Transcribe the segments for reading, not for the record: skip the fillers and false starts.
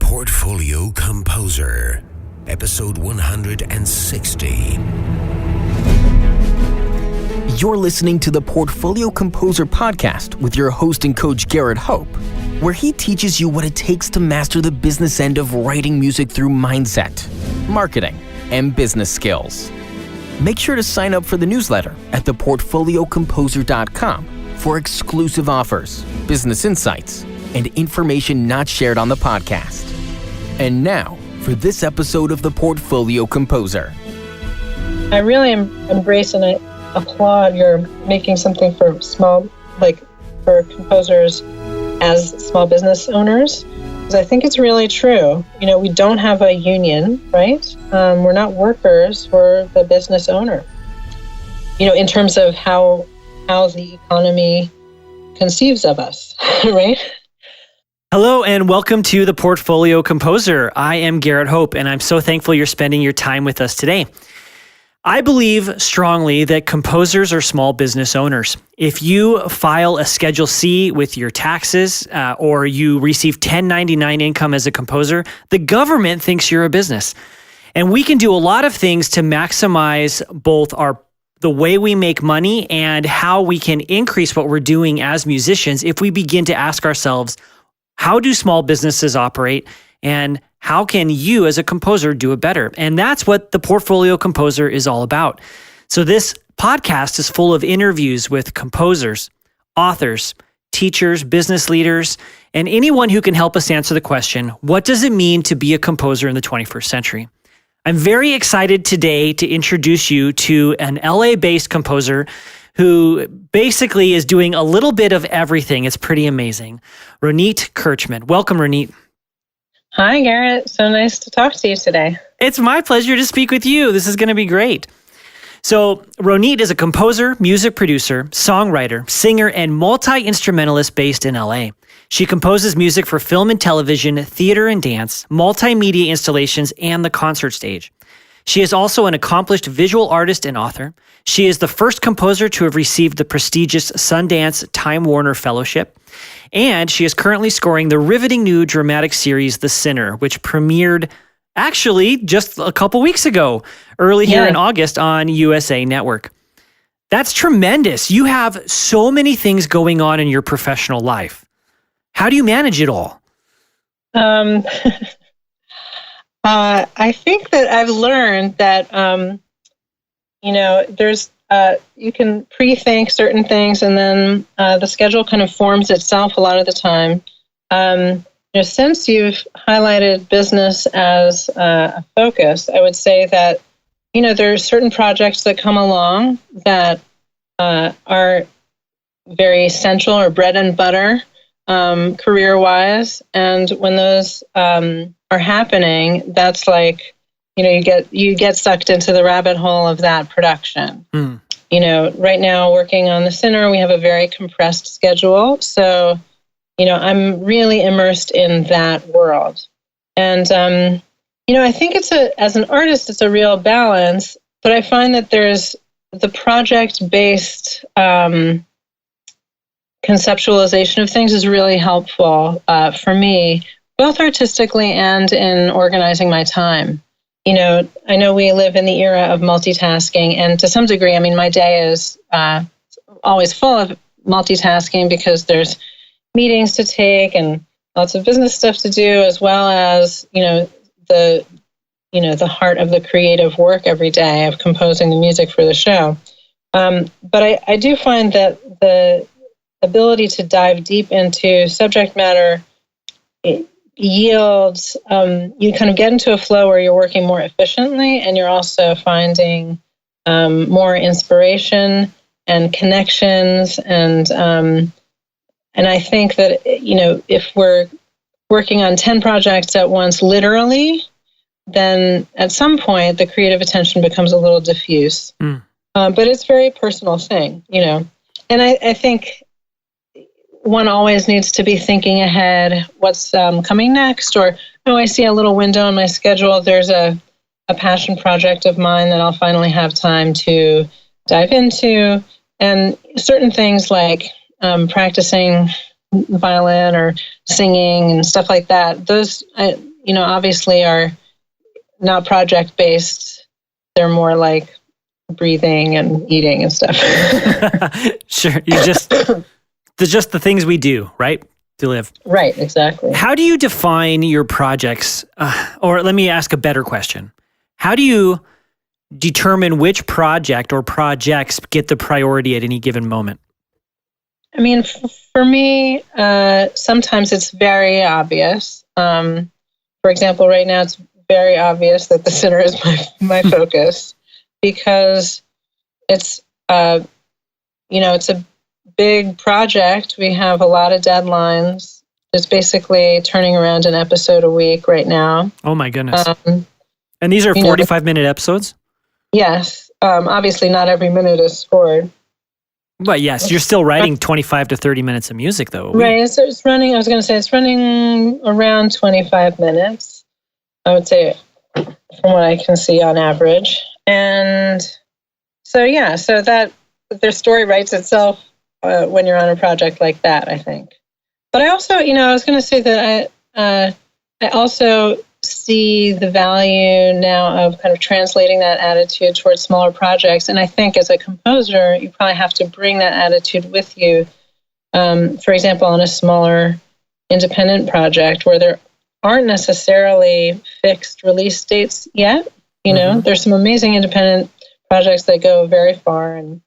Portfolio Composer, episode 160. You're listening to the Portfolio Composer podcast with your host and coach, Garrett Hope, where he teaches you what it takes to master the business end of writing music through mindset, marketing, and business skills. Make sure to sign up for the newsletter at theportfoliocomposer.com for exclusive offers, business insights, and information not shared on the podcast. And now, for this episode of the Portfolio Composer. I really embrace and I applaud your making something for small, for composers as small business owners, because I think it's really true. You know, we don't have a union, right? We're not workers, we're the business owner. You know, in terms of how the economy conceives of us, right? Hello and welcome to the Portfolio Composer. I am Garrett Hope, and I'm so thankful you're spending your time with us today. I believe strongly that composers are small business owners. If you file a Schedule C with your taxes or you receive 1099 income as a composer, the government thinks you're a business. And we can do a lot of things to maximize both the way we make money and how we can increase what we're doing as musicians if we begin to ask ourselves, how do small businesses operate, and how can you as a composer do it better? And that's what the Portfolio Composer is all about. So this podcast is full of interviews with composers, authors, teachers, business leaders, and anyone who can help us answer the question, what does it mean to be a composer in the 21st century? I'm very excited today to introduce you to an LA-based composer who basically is doing a little bit of everything. It's pretty amazing. Ronit Kirchman. Welcome, Ronit. Hi, Garrett. So nice to talk to you today. It's my pleasure to speak with you. This is going to be great. So Ronit is a composer, music producer, songwriter, singer, and multi-instrumentalist based in LA. She composes music for film and television, theater and dance, multimedia installations, and the concert stage. She is also an accomplished visual artist and author. She is the first composer to have received the prestigious Sundance Time Warner Fellowship. And she is currently scoring the riveting new dramatic series, The Sinner, which premiered actually just a couple weeks ago, early here in August on USA Network. That's tremendous. You have so many things going on in your professional life. How do you manage it all? I think that I've learned that, there's you can pre-think certain things, and then the schedule kind of forms itself a lot of the time. Since you've highlighted business as a focus, I would say that, there are certain projects that come along that are very central or bread and butter career-wise, and when those are happening, that's like, you get sucked into the rabbit hole of that production. Right now working on The Sinner, we have a very compressed schedule. So, I'm really immersed in that world. And, I think as an artist, it's a real balance, but I find that there's the project-based conceptualization of things is really helpful for me, both artistically and in organizing my time. I know we live in the era of multitasking, and to some degree, my day is always full of multitasking because there's meetings to take and lots of business stuff to do, as well as, the heart of the creative work every day of composing the music for the show. But I do find that the ability to dive deep into subject matter yields, you kind of get into a flow where you're working more efficiently, and you're also finding more inspiration and connections. And I think that, if we're working on 10 projects at once, literally, then at some point the creative attention becomes a little diffuse. But it's a very personal thing, And I think one always needs to be thinking ahead, what's coming next, or, I see a little window in my schedule. There's a passion project of mine that I'll finally have time to dive into. And certain things like practicing violin or singing and stuff like that, those obviously are not project-based. They're more like breathing and eating and stuff. Sure. They're just the things we do, right? To live. Right, exactly. How do you define your projects? Or let me ask a better question. How do you determine which project or projects get the priority at any given moment? I mean, for me, sometimes it's very obvious. For example, right now it's very obvious that the center is my focus because it's it's a big project. We have a lot of deadlines. It's basically turning around an episode a week right now. Oh my goodness. And these are 45-minute episodes? Yes. Obviously not every minute is scored. But yes, you're still writing 25 to 30 minutes of music though. Right. It's running, I was going to say, it's running around 25 minutes, I would say, from what I can see on average. And so that their story writes itself when you're on a project like that, I think. But I also, I was going to say that I also see the value now of kind of translating that attitude towards smaller projects. And I think as a composer, you probably have to bring that attitude with you. For example, on a smaller independent project where there aren't necessarily fixed release dates yet. There's some amazing independent projects that go very far and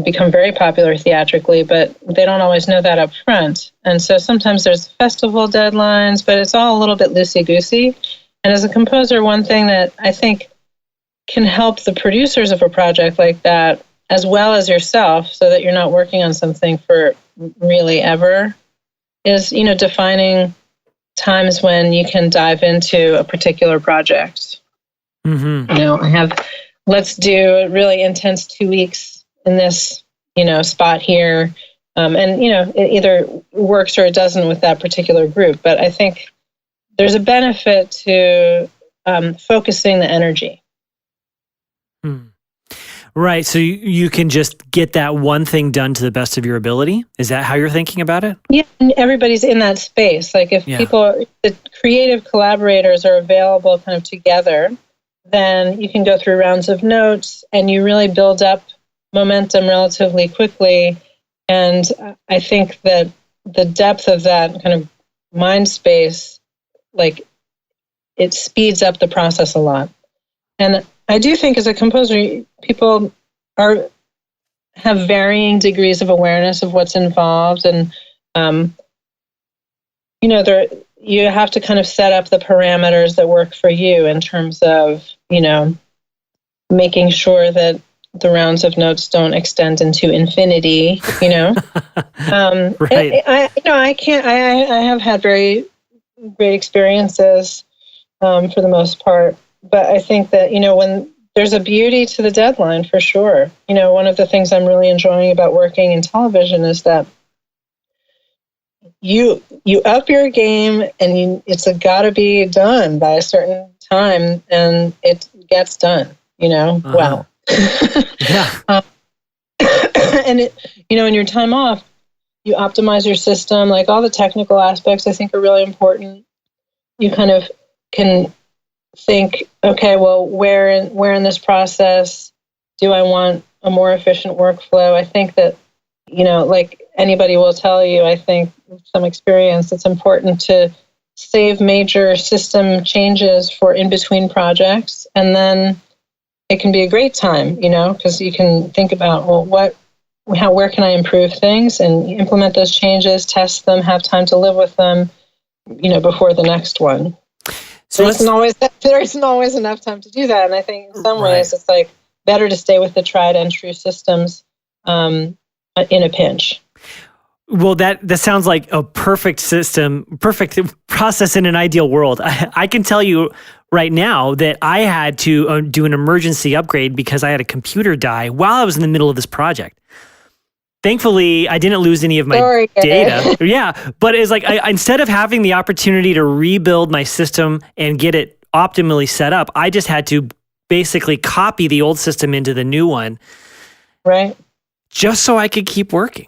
become very popular theatrically, but they don't always know that up front. And so sometimes there's festival deadlines, but it's all a little bit loosey-goosey. And as a composer, one thing that I think can help the producers of a project like that, as well as yourself, so that you're not working on something for really ever, is, defining times when you can dive into a particular project. Mm-hmm. Let's do a really intense 2 weeks in this, spot here. And, it either works or it doesn't with that particular group. But I think there's a benefit to focusing the energy. Right. So you can just get that one thing done to the best of your ability. Is that how you're thinking about it? Yeah. And everybody's in that space. Like if the creative collaborators are available kind of together, then you can go through rounds of notes and you really build up momentum relatively quickly. And I think that the depth of that kind of mind space, like it speeds up the process a lot. And I do think as a composer, people have varying degrees of awareness of what's involved. And, you have to kind of set up the parameters that work for you in terms of, making sure that the rounds of notes don't extend into infinity, Right. I have had very great experiences for the most part, but I think that, when there's a beauty to the deadline for sure. One of the things I'm really enjoying about working in television is that you up your game and it's gotta be done by a certain time and it gets done, well. Yeah. And in your time off, you optimize your system. Like all the technical aspects, I think are really important. You kind of can think, okay, well, where in this process do I want a more efficient workflow? I think that, like anybody will tell you, I think with some experience, it's important to save major system changes for in-between projects. And then it can be a great time, because you can think about, well, where can I improve things and implement those changes, test them, have time to live with them, before the next one. So there isn't always enough time to do that. And I think in some ways it's like better to stay with the tried and true systems in a pinch. Well, that sounds like a perfect system, perfect process in an ideal world. I can tell you right now that I had to do an emergency upgrade because I had a computer die while I was in the middle of this project. Thankfully, I didn't lose any of my data. Yeah, but it's like instead of having the opportunity to rebuild my system and get it optimally set up, I just had to basically copy the old system into the new one. Right. Just so I could keep working.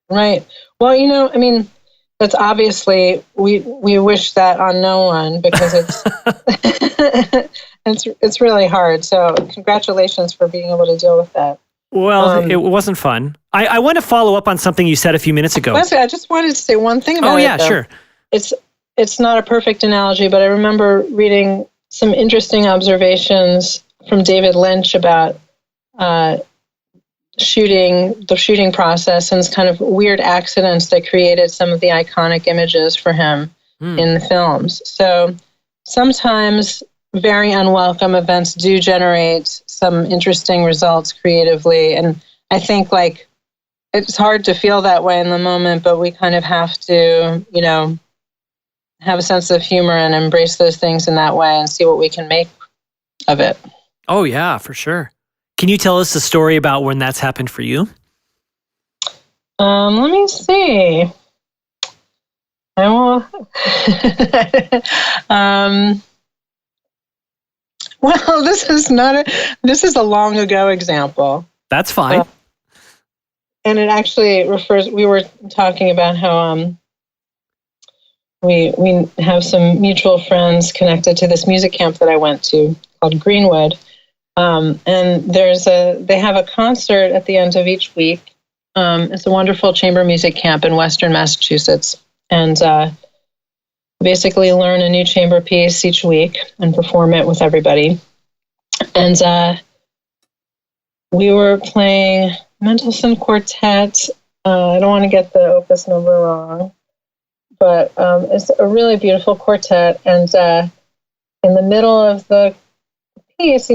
Right. Well, that's obviously, we wish that on no one, because it's really hard. So congratulations for being able to deal with that. Well, it wasn't fun. I want to follow up on something you said a few minutes ago. Leslie, I just wanted to say one thing about it. Oh, yeah, sure. It's not a perfect analogy, but I remember reading some interesting observations from David Lynch about the shooting process and kind of weird accidents that created some of the iconic images for him in the films. So sometimes very unwelcome events do generate some interesting results creatively. And I think like it's hard to feel that way in the moment, but we kind of have to, have a sense of humor and embrace those things in that way and see what we can make of it. Oh, yeah, for sure. Can you tell us a story about when that's happened for you? Let me see. I will. Well, this is a long ago example. That's fine. And it actually we were talking about how we have some mutual friends connected to this music camp that I went to called Greenwood. And they have a concert at the end of each week. It's a wonderful chamber music camp in Western Massachusetts. And basically learn a new chamber piece each week and perform it with everybody. And we were playing Mendelssohn Quartet. I don't want to get the opus number wrong, but it's a really beautiful quartet. And in the middle of the piece,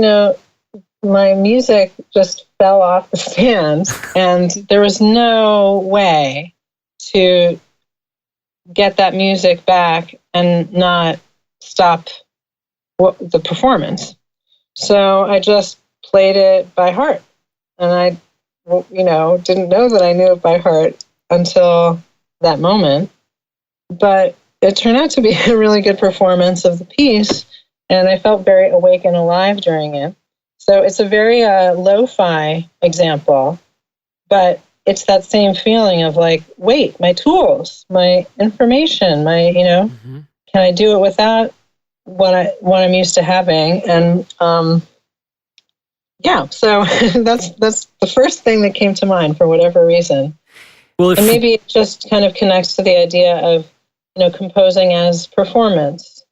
my music just fell off the stand, and there was no way to get that music back and not stop the performance. So I just played it by heart, and I, didn't know that I knew it by heart until that moment. But it turned out to be a really good performance of the piece, and I felt very awake and alive during it. So it's a very lo-fi example, but it's that same feeling of like, wait, my tools, my information, can I do it without what I'm used to having? And so that's the first thing that came to mind for whatever reason. Well, and maybe it just kind of connects to the idea of composing as performance.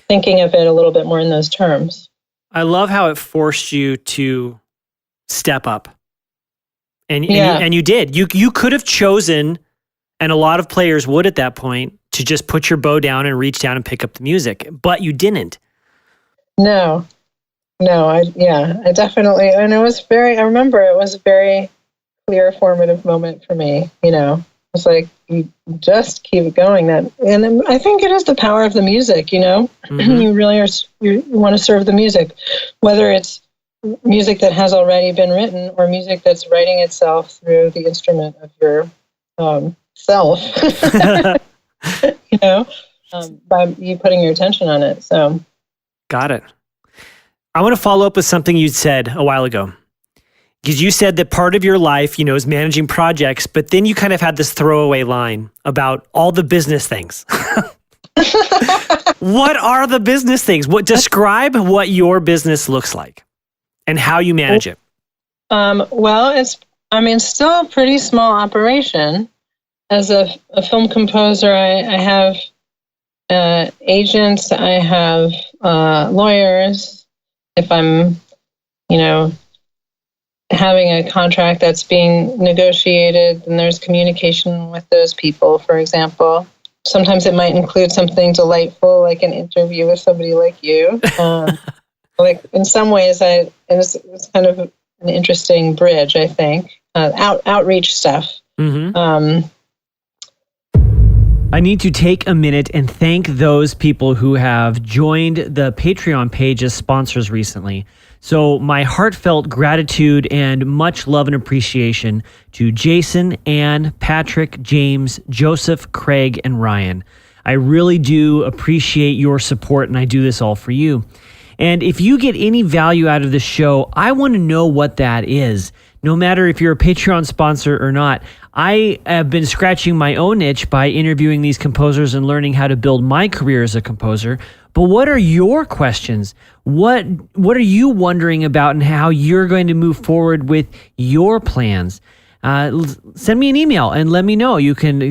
Thinking of it a little bit more in those terms. I love how it forced you to step up. And you did. You could have chosen, and a lot of players would at that point, to just put your bow down and reach down and pick up the music, but you didn't. No, I definitely, and I remember it was a very clear formative moment for me, It's like, you just keep going. And I think it is the power of the music, Mm-hmm. You really you want to serve the music, whether it's music that has already been written or music that's writing itself through the instrument of your self, by you putting your attention on it. So, got it. I want to follow up with something you said a while ago. Because you said that part of your life, is managing projects, but then you kind of had this throwaway line about all the business things. What are the business things? Describe what your business looks like and how you manage it. Well, it's still a pretty small operation. As a film composer, I have agents, I have lawyers. If I'm, having a contract that's being negotiated, and there's communication with those people, for example. Sometimes it might include something delightful, like an interview with somebody like you. Like in some ways, it's kind of an interesting bridge, I think. Outreach stuff. Mm-hmm. I need to take a minute and thank those people who have joined the Patreon page as sponsors recently. So my heartfelt gratitude and much love and appreciation to Jason, Ann, Patrick, James, Joseph, Craig, and Ryan. I really do appreciate your support, and I do this all for you. And if you get any value out of the show, I want to know what that is. no matter if you're a Patreon sponsor or not. I have been scratching my own itch by interviewing these composers and learning how to build my career as a composer. But what are your questions? What are you wondering about and how you're going to move forward with your plans? Send me an email and let me know. You can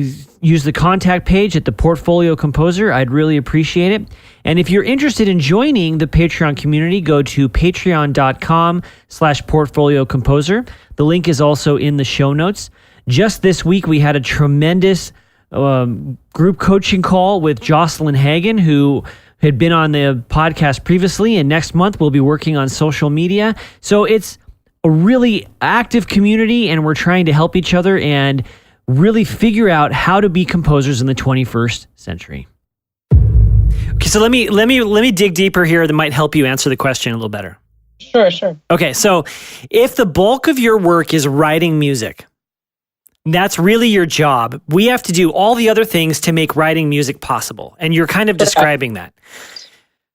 use the contact page at the Portfolio Composer. I'd really appreciate it. And if you're interested in joining the Patreon community, go to patreon.com/Portfolio Composer. The link is also in the show notes. Just this week, we had a tremendous group coaching call with Jocelyn Hagan, who had been on the podcast previously, and next month we'll be working on social media. So it's a really active community, and we're trying to help each other and really figure out how to be composers in the 21st century. Okay, so let me dig deeper here that might help you answer the question a little better. Sure. Okay, so if the bulk of your work is writing music, that's really your job. We have to do all the other things to make writing music possible. And you're kind of describing that.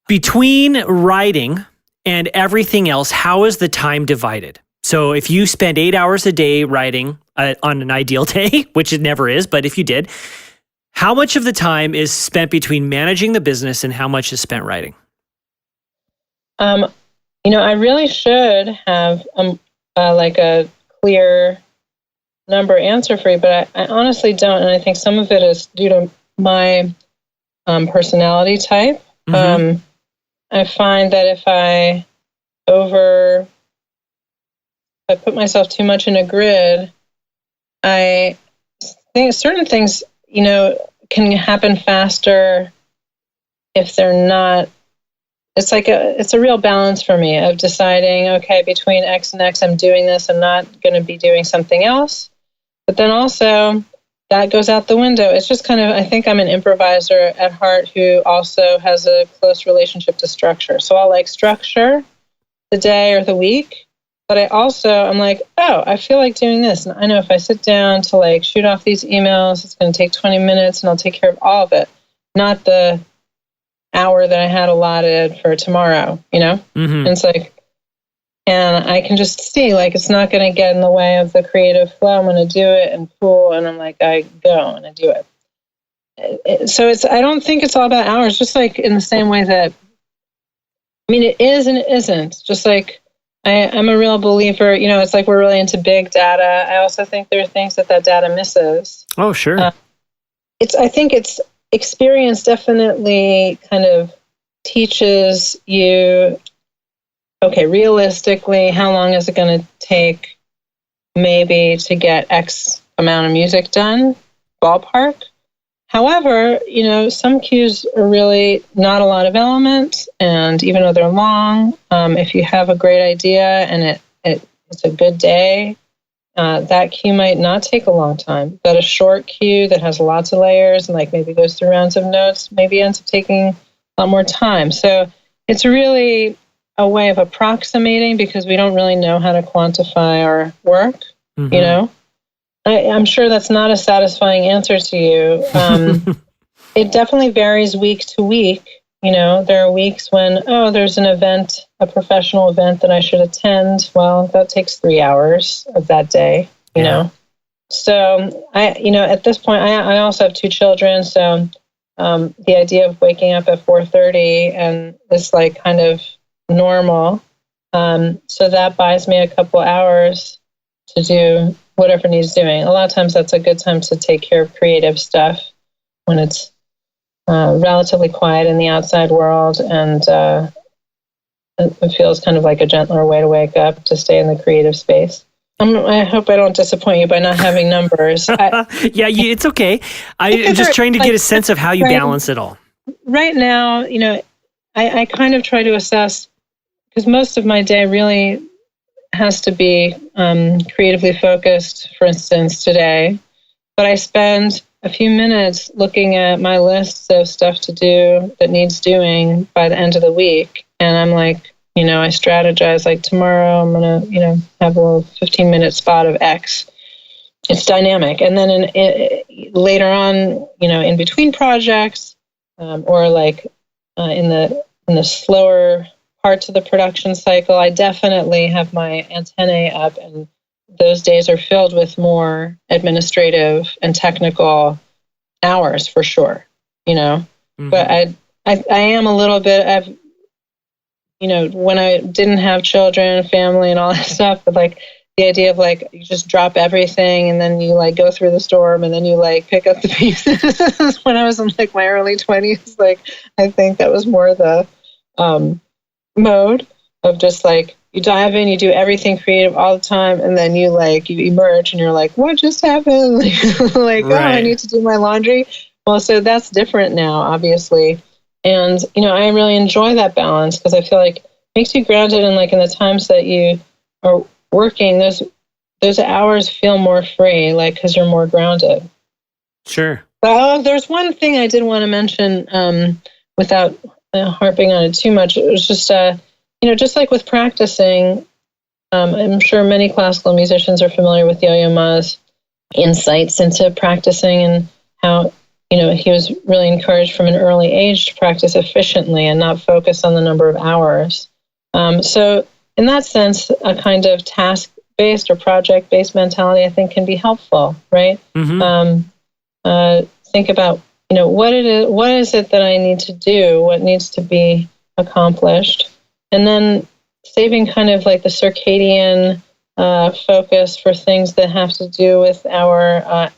Between writing and everything else, how is the time divided? So if you spend 8 hours a day writing on an ideal day, which it never is, but if you did, how much of the time is spent between managing the business and how much is spent writing? I really should have like a clear number answer for you, but I honestly don't. And I think some of it is due to my personality type. Mm-hmm. I find that if I put myself too much in a grid, I think certain things, can happen faster if they're not. It's a real balance for me of deciding, okay, between X and X, I'm doing this. I'm not going to be doing something else. But then also that goes out the window. It's just kind of, I think I'm an improviser at heart who also has a close relationship to structure. So I'll structure the day or the week, but I'm like, oh, I feel like doing this. And I know if I sit down to shoot off these emails, it's going to take 20 minutes and I'll take care of all of it, not the hour that I had allotted for tomorrow, Mm-hmm. And it's and I can just see it's not going to get in the way of the creative flow. I'm going to do it and cool. And I'm I go and I do it. So I don't think it's all about hours, just in the same way that, it is and it isn't. Just I'm a real believer, it's we're really into big data. I also think there are things that data misses. Oh, sure. I think it's experience definitely kind of teaches you, okay, realistically, how long is it going to take maybe to get X amount of music done, ballpark. However, some cues are really not a lot of elements, and even though they're long, if you have a great idea and it's a good day, that cue might not take a long time. But a short cue that has lots of layers and maybe goes through rounds of notes maybe ends up taking a lot more time. So it's really a way of approximating because we don't really know how to quantify our work, Mm-hmm. I'm sure that's not a satisfying answer to you. It definitely varies week to week. There are weeks when, there's an event, a professional event that I should attend. Well, that takes 3 hours of that day, you know. So at this point, I also have 2 children. So the idea of waking up at 4:30 and this kind of normal. So that buys me a couple hours to do whatever needs doing. A lot of times that's a good time to take care of creative stuff when it's relatively quiet in the outside world, and it feels kind of like a gentler way to wake up to stay in the creative space. I hope I don't disappoint you by not having numbers. It's okay. I'm just trying to get a sense of how you balance it all. Right now, I kind of try to assess, because most of my day really has to be creatively focused, for instance, today. But I spend a few minutes looking at my lists of stuff to do that needs doing by the end of the week. And I'm I strategize, tomorrow I'm going to, have a little 15-minute spot of X. It's dynamic. And then later on, in between projects, or in the slower parts of the production cycle, I definitely have my antennae up and those days are filled with more administrative and technical hours for sure, But I am a little bit, when I didn't have children, family, and all that stuff, but like the idea of like you just drop everything and then you like go through the storm and then you like pick up the pieces. When I was in like my early 20s, like I think that was more the mode of just like you dive in, you do everything creative all the time, and then you emerge and you're like, what just happened? Like, right. Oh, I need to do my laundry. Well, so that's different now, obviously. And, I really enjoy that balance because I feel like it makes you grounded, and like in the times that you are working, those hours feel more free, like because you're more grounded. Sure. But there's one thing I did want to mention without harping on it too much. It was just, just like with practicing, I'm sure many classical musicians are familiar with Yo-Yo Ma's insights into practicing and how, he was really encouraged from an early age to practice efficiently and not focus on the number of hours. So in that sense, a kind of task-based or project-based mentality, I think, can be helpful, right? Mm-hmm. Think about, what is it that I need to do? What needs to be accomplished? And then saving kind of like the circadian focus for things that have to do with our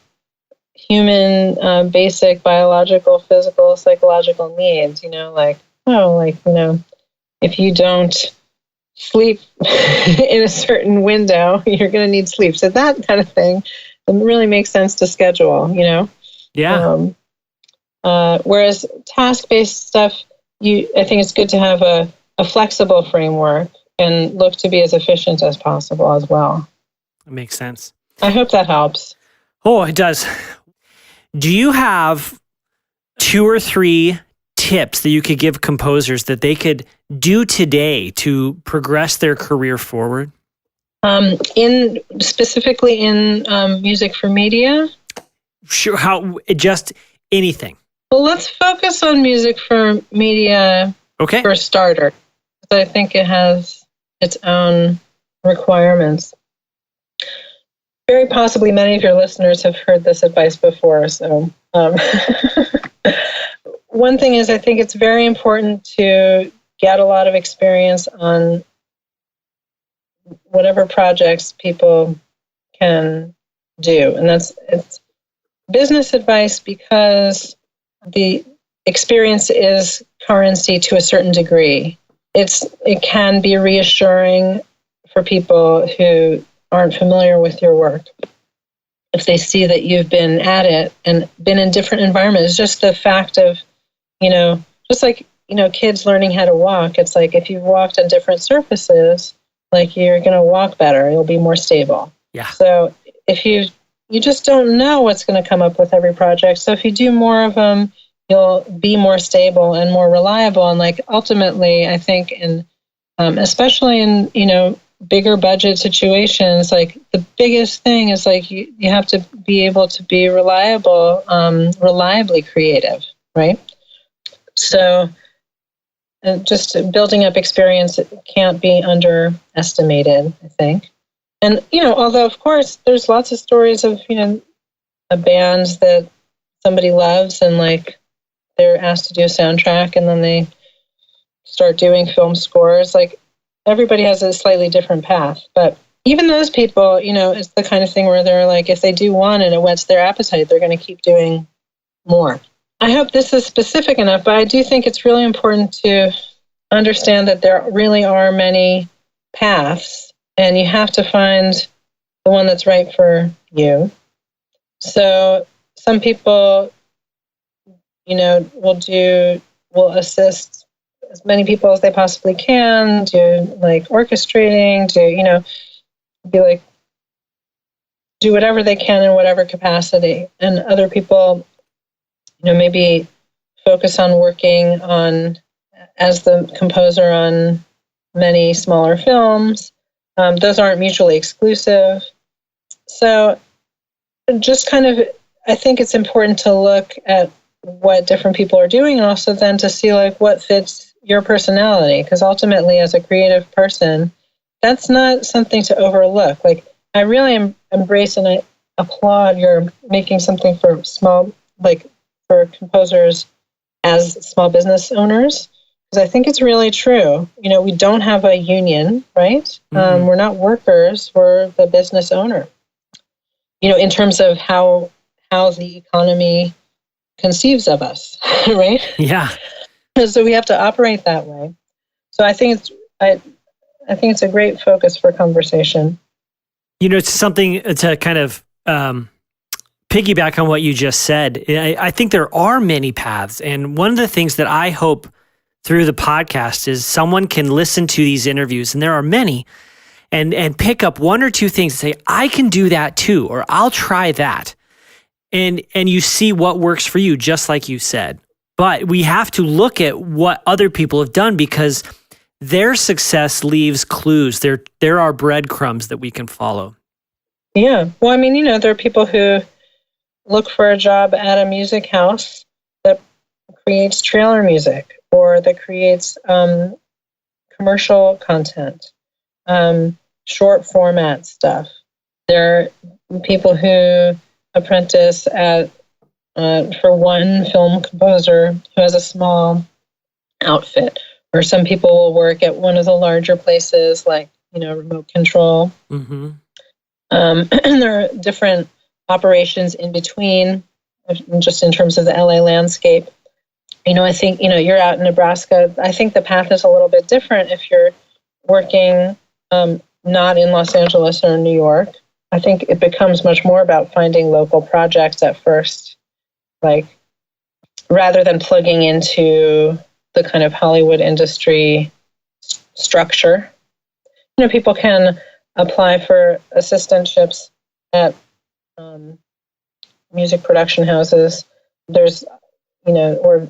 human basic biological, physical, psychological needs, if you don't sleep in a certain window, you're going to need sleep. So that kind of thing, it really makes sense to schedule, Yeah. Whereas task-based stuff, I think it's good to have a flexible framework and look to be as efficient as possible as well. That makes sense. I hope that helps. Oh, it does. Do you have 2 or 3 tips that you could give composers that they could do today to progress their career forward? Specifically in music for media? Sure. Just anything. Well, let's focus on music for media for a starter. I think it has its own requirements. Very possibly many of your listeners have heard this advice before. So one thing is I think it's very important to get a lot of experience on whatever projects people can do. And it's business advice because the experience is currency to a certain degree. It can be reassuring for people who aren't familiar with your work if they see that you've been at it and been in different environments. Just the fact of, just like, kids learning how to walk, it's like if you've walked on different surfaces, like you're going to walk better, you'll be more stable. Yeah. So if you just don't know what's going to come up with every project. So if you do more of them, you'll be more stable and more reliable. And like ultimately, I think especially in, bigger budget situations, like the biggest thing is like you have to be able to be reliably creative, right? So just building up experience can't be underestimated, I think. And, although of course there's lots of stories of, a band that somebody loves and like they're asked to do a soundtrack and then they start doing film scores, like everybody has a slightly different path. But even those people, it's the kind of thing where they're like, if they do one and it whets their appetite, they're going to keep doing more. I hope this is specific enough, but I do think it's really important to understand that there really are many paths and you have to find the one that's right for you. So some people, will assist as many people as they possibly can, do like orchestrating, do whatever they can in whatever capacity. And other people, maybe focus on working on, as the composer on many smaller films. Those aren't mutually exclusive. So just kind of, I think it's important to look at what different people are doing and also then to see like what fits your personality, because ultimately as a creative person, that's not something to overlook. Like I really embrace and I applaud your making something for for composers as small business owners, because I think it's really true. We don't have a union, right? Mm-hmm. We're not workers, we're the business owner. In terms of how the economy conceives of us, right? Yeah. So we have to operate that way. So I think it's a great focus for conversation. It's something to kind of piggyback on what you just said. I think there are many paths. And one of the things that I hope through the podcast is someone can listen to these interviews, and there are many, and pick up one or two things and say, I can do that too, or I'll try that. And you see what works for you, just like you said. But we have to look at what other people have done, because their success leaves clues. There are breadcrumbs that we can follow. Yeah. Well, there are people who look for a job at a music house that creates trailer music or that creates commercial content, short format stuff. There are people who apprentice for one film composer who has a small outfit, or some people will work at one of the larger places like, remote control. Mm-hmm. And there are different operations in between, just in terms of the LA landscape. I think, you're out in Nebraska. I think the path is a little bit different if you're working not in Los Angeles or New York. I think it becomes much more about finding local projects at first, rather than plugging into the kind of Hollywood industry structure. People can apply for assistantships at music production houses. There's, or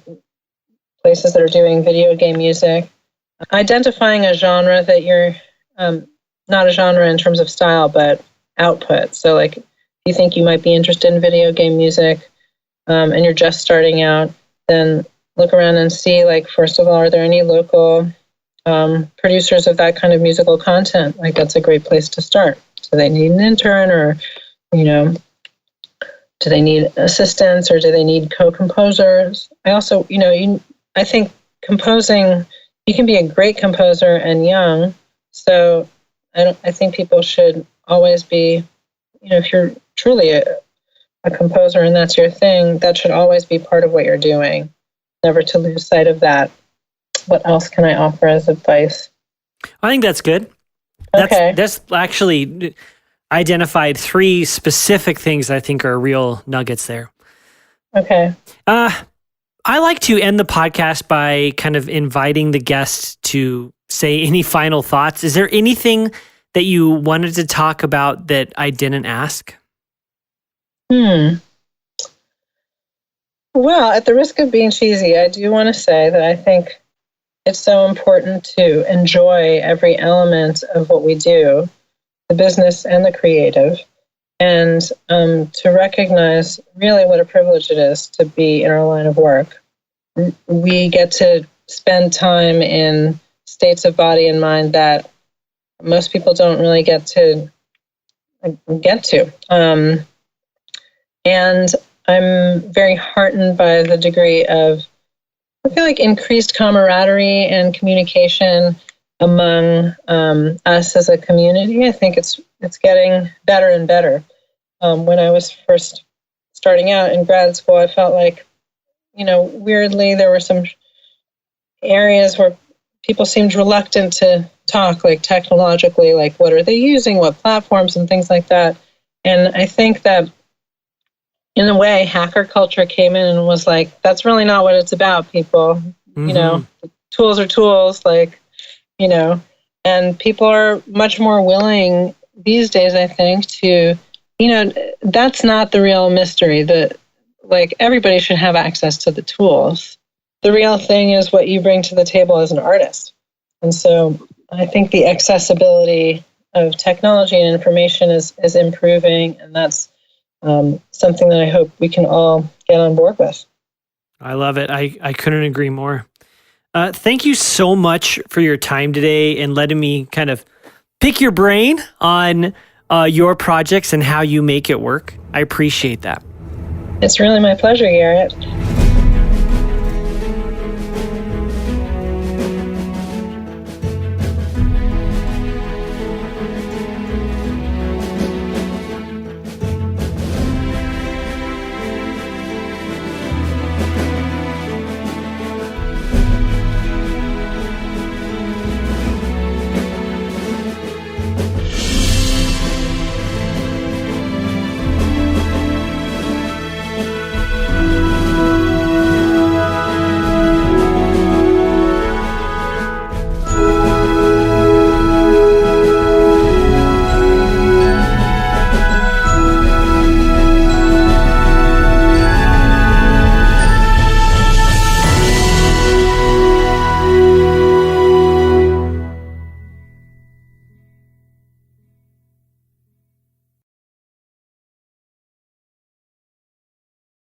places that are doing video game music. Identifying a genre that you're, not a genre in terms of style, but output. So if you think you might be interested in video game music, and you're just starting out, then look around and see, first of all, are there any local producers of that kind of musical content? That's a great place to start. Do they need an intern, or, do they need assistants, or do they need co-composers? I also, I think composing, you can be a great composer and young. So I think people should always be, if you're truly a composer and that's your thing, that should always be part of what you're doing. Never to lose sight of that. What else can I offer as advice? I think that's good. Okay. That's actually identified 3 specific things I think are real nuggets there. Okay. I like to end the podcast by kind of inviting the guests to say any final thoughts. Is there anything that you wanted to talk about that I didn't ask? Well, at the risk of being cheesy, I do want to say that I think it's so important to enjoy every element of what we do, the business and the creative, and to recognize really what a privilege it is to be in our line of work. We get to spend time in states of body and mind that most people don't really get to. And I'm very heartened by the degree of, I feel like, increased camaraderie and communication among us as a community. I think it's getting better and better. When I was first starting out in grad school, I felt like, weirdly, there were some areas where people seemed reluctant to talk, technologically, what are they using, what platforms and things like that. And I think that in a way, hacker culture came in and was that's really not what it's about, people. Mm-hmm. Tools are tools, and people are much more willing these days, I think, to, that's not the real mystery. Everybody should have access to the tools. The real thing is what you bring to the table as an artist. And so I think the accessibility of technology and information is improving, and that's something that I hope we can all get on board with. I love it. I couldn't agree more. Thank you so much for your time today and letting me kind of pick your brain on your projects and how you make it work. I appreciate that. It's really my pleasure, Garrett.